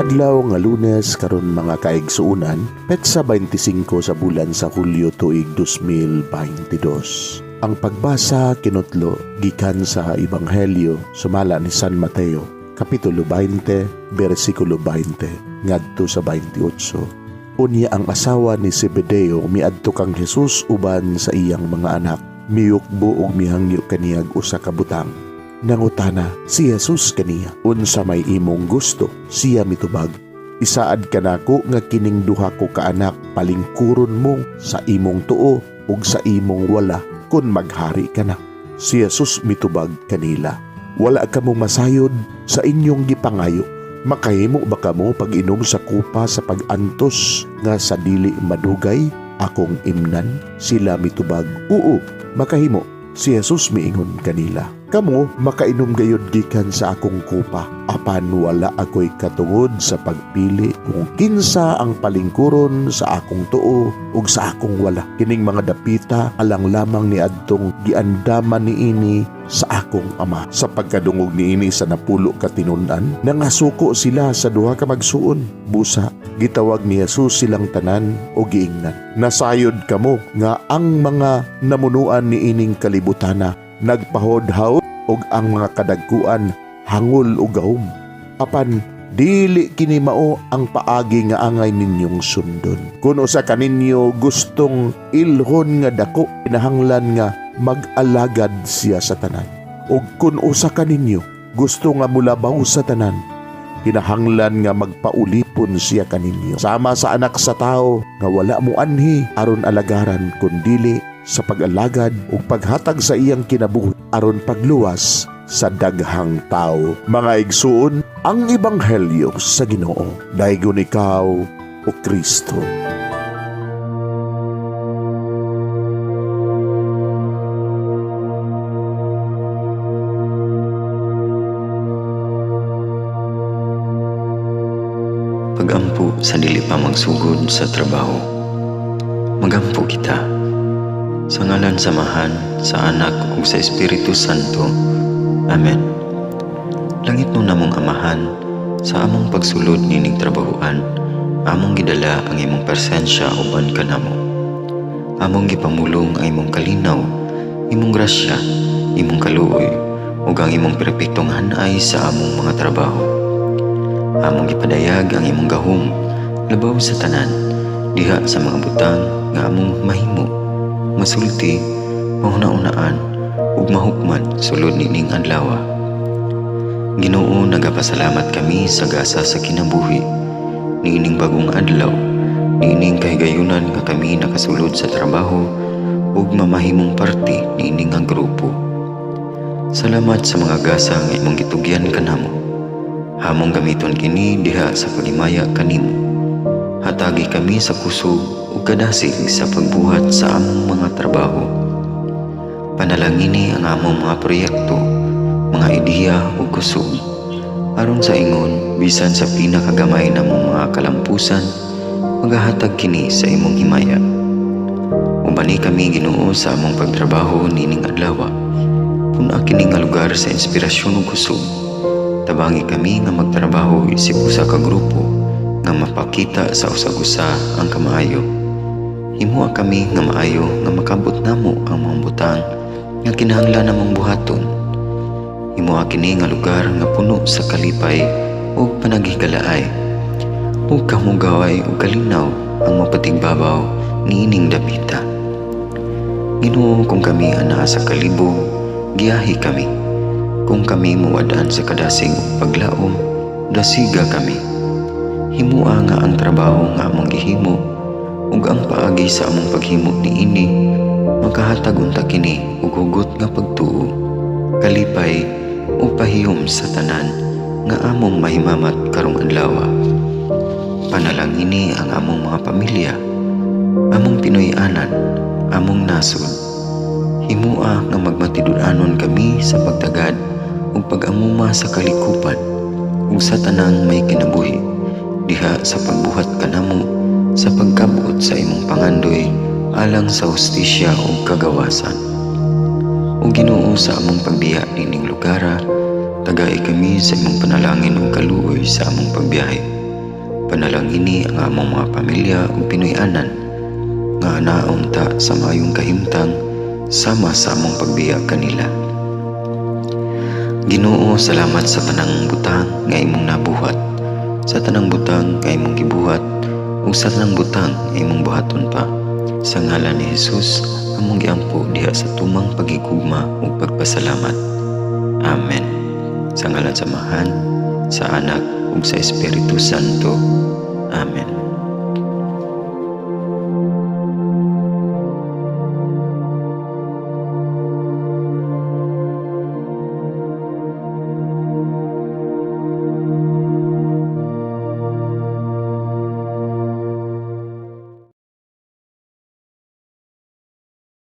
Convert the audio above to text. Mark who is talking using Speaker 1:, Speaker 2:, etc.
Speaker 1: Adlaw nga Lunes karon mga kaigsuunan, petsa 25 sa bulan sa Hulyo tuig 2022. Ang pagbasa kinutlo gikan sa Ebanghelyo sumala ni San Mateo, kapitulo 20, bersikulo 20 ngadto sa 28. Unya ang asawa ni Zebedeo miadto kang Jesus uban sa iyang mga anak, miyukbo ug mihangyo kaniyag usa ka butang. Nangutana si Jesus kaniya, unsa may imong gusto? Siya mitubag, isaad kanako nga kining duha ko ka anak palingkuron mo sa imong tuo ug sa imong wala kun maghari ka na. Si Jesus mitubag kanila, wala ka mo masayod sa inyong gipangayo. Makahimo ba kamo pag-inom sa kupa sa pag-antos nga sa dili madugay akong imnan? Sila mitubag, oo, makahimo. Si Jesus miingon kanila, kamo makainom gayud gikan sa akong kupa, apan wala ako'y katungod sa pagpili kung kinsa ang palingkuron sa akong tuo ug sa akong wala. Kining mga dapita alang lamang ni adtong giandaman niini sa akong ama. Sa pagkadungog niini sa napulo ka tinun-an, nangasuko sila sa duha ka magsuon. Busa gitawag ni Jesus silang tanan o giingnan, nasayod kamo nga ang mga namunuan niining kalibutana nagpahodhaw og ang mga kadagkuan hangol og gahom. Apan dili kini mao ang paagi nga angay ninyong sundon. Kun usa kaninyo gustong ilhon nga dako, kinahanglan nga mag-alagad siya sa tanan. Ug kun usa kaninyo gusto nga mulabaw sa tanan, kinahanglan nga magpaulipon siya kaninyo. Sama sa anak sa tao nga wala mo anhi aron alagaran kundili sa pag-alagad ug paghatag sa iyang kinabuhi aron pagluwas sa daghang tao. Mga igsuon, ang Ebanghelyo sa Ginoo. Daygon ikaw o Kristo.
Speaker 2: Pagampo sa dili pa magsugod sa trabaho. Magampo kita sa ngalan samahan sa Anak ug sa Espiritu Santo. Amen. Langit nun namong amahan, sa among pagsulod nining trabahoan, among gidala ang imong presensya uban kanamo. Among gipamulong ang imong kalinaw, imong grasya, imong kaluoy, ug ang imong perpektong hanay sa among mga trabaho. Among gipadayag ang imong gahom labaw sa tanan, diha sa mga butang nga among mahimo, masulti, mahuna-unaan, ug mahukman sulod nining adlaw. Ginoo, nagapasalamat kami sa gasa sa kinabuhi niining bagong adlaw, niining kahigayunan nga kami nakasulod sa trabaho ug mamahimong parte niining nga grupo. Salamat sa mga gasa nga imong gitugyan kanamo. Hamong gamiton kini diha sa pagimaya kanimo. Hatagi kami sa kusog ug kadasig sa pagbuhat sa among mga trabaho. Panalangini ang among mga proyekto, mga ideya ug kusog, aron sa ingon bisan sa pinakagamay namong mga kalampusan, magahatag kini sa imong himaya. Ubani kami Ginoo sa among pagtrabaho nining adlaw. Puna kini nga lugar sa inspirasyon ug kusog. Tabangi kami nga magtrabaho isip usa ka grupo nga mapakita sa usag-usa ang kamaayo. Himuha kami nga maayo nga makabot namo ang mga butang nga kinahanglan namong buhaton. Himuha kini nga lugar nga puno sa kalipay ug panagigalaay. Ug kamugaway ug kalinaw ang mapatigbabaw niining dapita. Ginoo, kung kami anaa sa kalibog, giyahi kami. Kung kami muwadaan sa kadasig ug paglaom, dasiga kami. Himua nga ang trabaho nga among gihimo ug ang paagi sa among paghimo niini makahatag unta kini ug hugot nga pagtuo, kalipay ug pahiyom sa tanan nga among mahimamat karong adlaw. Panalangini ang among mga pamilya, among Pinoy-anan, among nasod. Himua nga magmatidud-anon kami sa pagtagad ug pag-amuma sa kalikupan ug sa tanang may kinabuhi, diha sa pagbuhat kanamo sa pagkabuot sa imong pangandoy alang sa hustisya ug kagawasan. Ug Ginoo, sa among pagbiya nining lugar, tagay kami sa imong panalangin ug kaluoy sa among pagbiyahe. Panalangini ang among mga pamilya ug Pinoy-anan nga anaon ta sa maayong kahimtang sama sa among pagbiya kanila. Ginoo, salamat sa tanang butang nga imong nabuhat, sa tanang butang nga imong gibuhat, ug sa tanang butang nga imong buhaton pa. Sa ngalan ni Jesus, among giampo diha sa tumang pagigugma ug pagpasalamat. Amen. Sa ngalan sa Amahan, sa Anak ug sa Espiritu Santo. Amen.